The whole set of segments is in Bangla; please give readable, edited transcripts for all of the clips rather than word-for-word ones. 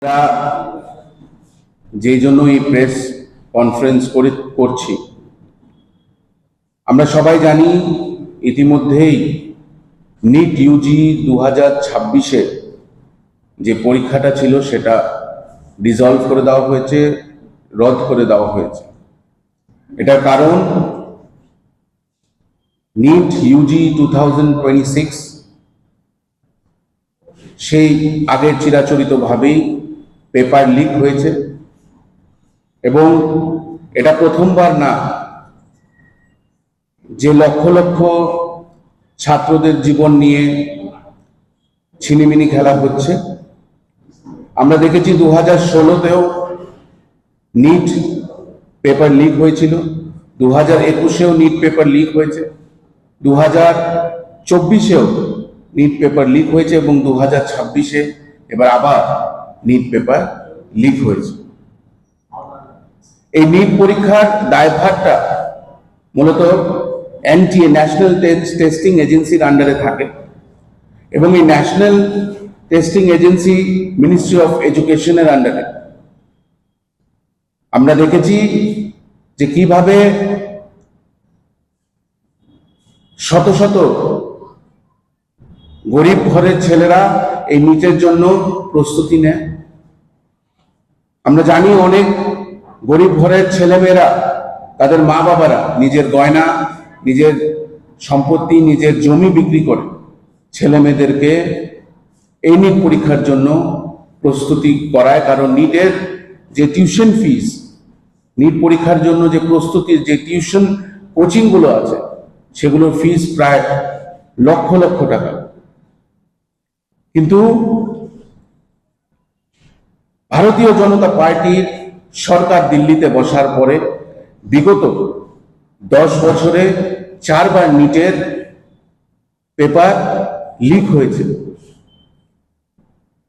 আমরা যেই জন্য এই প্রেস কনফারেন্স করছি, আমরা সবাই জানি ইতিমধ্যেই নিট ইউজি 2026-এর যে পরীক্ষাটা ছিল সেটা ডিসলভ করে দেওয়া হয়েছে, রদ করে দেওয়া হয়েছে। এটার কারণ নিট ইউজি 2026 সেই আগের চিরাচরিতভাবেই পেপার লিক হয়েছে এবং এটা প্রথমবার না যে লক্ষ লক্ষ ছাত্রদের জীবন নিয়ে ছিনিমিনি খেলা হচ্ছে। আমরা দেখেছি 2016-তেও নিট পেপার লিক হয়েছিল, 2021-এও নিট পেপার লিক হয়েছে, 2024-এও নিট পেপার লিক হয়েছে এবং 2026-এ এবার আবার নিট পেপার লিক হয়েছে। এই নিট পরীক্ষার দায়ভারটা মূলত এনটিএ, ন্যাশনাল টেস্টিং এজেন্সির আন্ডারে থাকে এবং এই national testing agency ministry of এডুকেশনের আন্ডারে। আমরা দেখেছি যে কিভাবে শত শত গরিব ঘরের ছেলেরা এই নিটের জন্য প্রস্তুতি নেয়। আমরা জানি অনেক গরিব ঘরের ছেলেমেয়েরা, তাদের মা বাবারা নিজের গয়না, নিজের সম্পত্তি, নিজের জমি বিক্রি করে ছেলে মেয়েদেরকে এই নিট পরীক্ষার জন্য প্রস্তুতি করায়। কারণ নিটের যে টিউশন ফিস, নিট পরীক্ষার জন্য যে প্রস্তুতির যে টিউশন কোচিংগুলো আছে, সেগুলোর ফিস প্রায় লক্ষ লক্ষ টাকা। কিন্তু ভারতীয় জনতা পার্টির সরকার দিল্লিতে বসার পরে বিগত 10 বছরে 4 বার নিটের পেপার লিক হয়েছিল।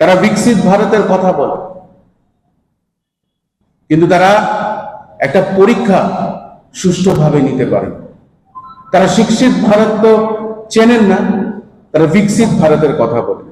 তারা বিকশিত ভারতের কথা বলে, কিন্তু তারা একটা পরীক্ষা সুষ্ঠুভাবে নিতে পারে। তারা শিক্ষিত ভারত তো চেনেন না, তারা বিকশিত ভারতের কথা বলে।